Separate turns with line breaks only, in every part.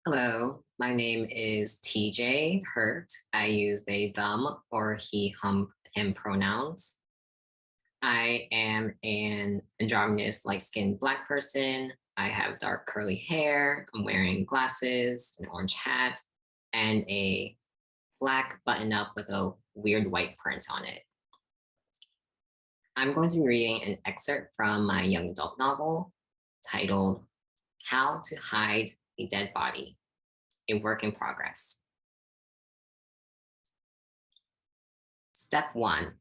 Hello, my name is TJ Hurt. I use they, them, or he, him pronouns. I am an androgynous, light-skinned Black person. I have dark curly hair. I'm wearing glasses, an orange hat, and a black button-up with a weird white print on it. I'm going to be reading an excerpt from my young adult novel titled How to Hide a Dead Body, a work in progress. Step 1.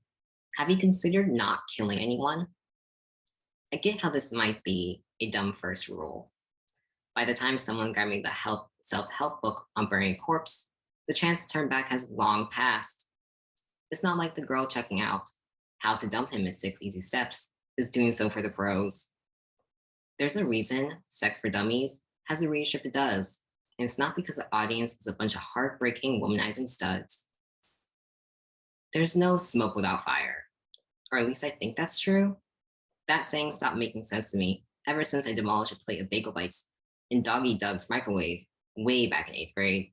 Have you considered not killing anyone? I get how this might be a dumb first rule. By the time someone grabbed me the self-help book on burning a corpse, the chance to turn back has long passed. It's not like the girl checking out How to Dump Him in 6 Easy Steps is doing so for the pros. There's a reason Sex for Dummies has the readership it does, and it's not because the audience is a bunch of heartbreaking, womanizing studs. There's no smoke without fire, or at least I think that's true. That saying stopped making sense to me ever since I demolished a plate of bagel bites in Doggy Doug's microwave way back in 8th grade.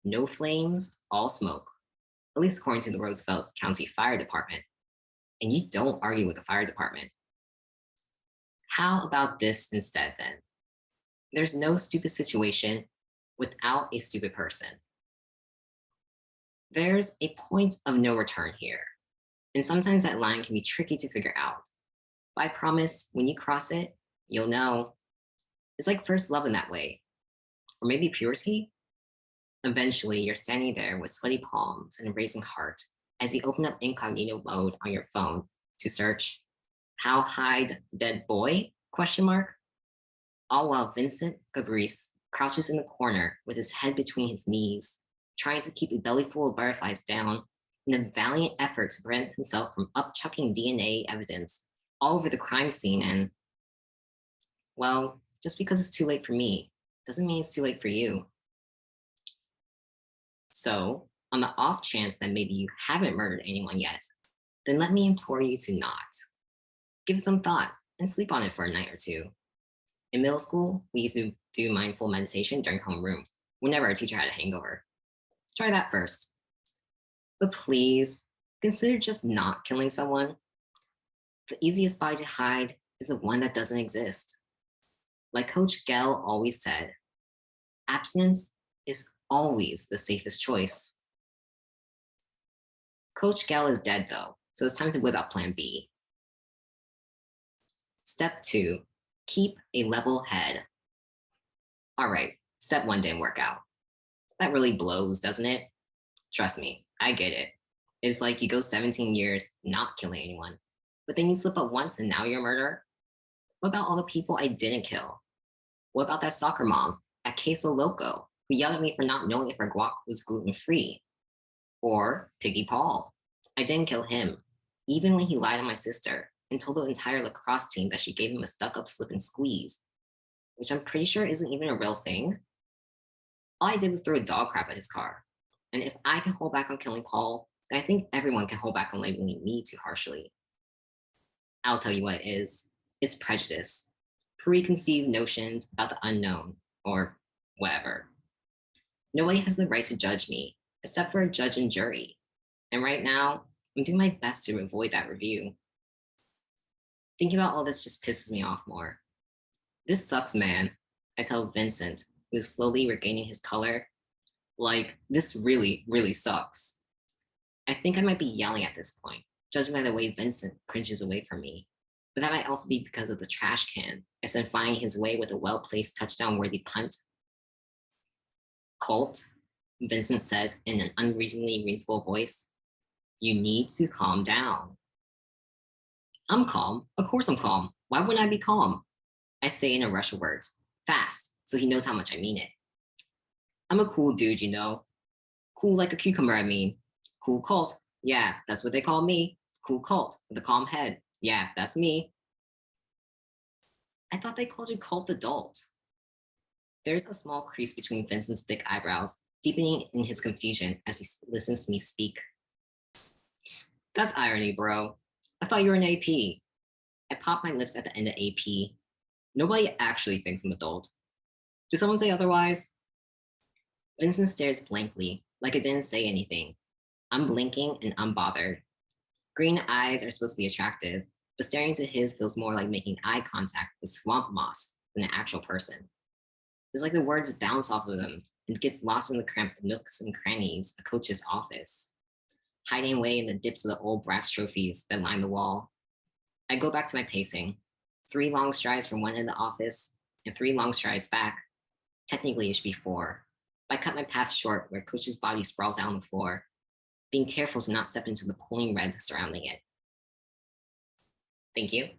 No flames, all smoke, at least according to the Roosevelt County Fire Department. And you don't argue with the fire department. How about this instead then? There's no stupid situation without a stupid person. There's a point of no return here, and sometimes that line can be tricky to figure out. But I promise when you cross it, you'll know. It's like first love in that way, or maybe purity. Eventually, you're standing there with sweaty palms and a racing heart as you open up incognito mode on your phone to search "How Hide Dead Boy?" ? All while Vincent Gabrice crouches in the corner with his head between his knees, trying to keep a bellyful of butterflies down in a valiant effort to prevent himself from upchucking DNA evidence all over the crime scene. And, well, just because it's too late for me doesn't mean it's too late for you. So, on the off chance that maybe you haven't murdered anyone yet, then let me implore you to not. Give it some thought and sleep on it for a night or two. In middle school, we used to do mindful meditation during homeroom whenever our teacher had a hangover. Try that first. But please, consider just not killing someone. The easiest body to hide is the one that doesn't exist. Like Coach Gell always said, abstinence is always the safest choice. Coach Gell is dead though, so it's time to whip out plan B. Step 2, keep a level head. All right, step 1 didn't work out. That really blows, doesn't it? Trust me, I get it. It's like you go 17 years not killing anyone, but then you slip up once and now you're a murderer? What about all the people I didn't kill? What about that soccer mom at Queso Loco who yelled at me for not knowing if her guac was gluten-free? Or Piggy Paul. I didn't kill him, even when he lied on my sister and told the entire lacrosse team that she gave him a stuck-up slip and squeeze, which I'm pretty sure isn't even a real thing. All I did was throw a dog crap at his car. And if I can hold back on killing Paul, then I think everyone can hold back on labeling me too harshly. I'll tell you what it is. It's prejudice, preconceived notions about the unknown, or whatever. Nobody has the right to judge me, except for a judge and jury. And right now, I'm doing my best to avoid that review. Thinking about all this just pisses me off more. This sucks, man, I tell Vincent, who is slowly regaining his color. Like, this really, really sucks. I think I might be yelling at this point, judging by the way Vincent cringes away from me. But that might also be because of the trash can I sent flying his way with a well-placed touchdown-worthy punt. Colt, Vincent says in an unreasonably reasonable voice, you need to calm down. I'm calm. Of course I'm calm. Why wouldn't I be calm? I say in a rush of words, fast, so he knows how much I mean it. I'm a cool dude, you know. Cool like a cucumber, I mean. Cool Colt. Yeah, that's what they call me. Cool Colt with a calm head. Yeah, that's me. I thought they called you Colt Adult. There's a small crease between Vincent's thick eyebrows, deepening in his confusion as he listens to me speak. That's irony, bro. I thought you were an AP. I pop my lips at the end of AP. Nobody actually thinks I'm adult. Did someone say otherwise? Vincent stares blankly, like it didn't say anything. I'm blinking and unbothered. Green eyes are supposed to be attractive, but staring into his feels more like making eye contact with swamp moss than an actual person. It's like the words bounce off of them and gets lost in the cramped nooks and crannies of Coach's office, hiding away in the dips of the old brass trophies that line the wall. I go back to my pacing, 3 long strides from one end of the office and 3 long strides back. Technically, it should be 4. But I cut my path short where Coach's body sprawls out on the floor, being careful to not step into the pooling red surrounding it. Thank you.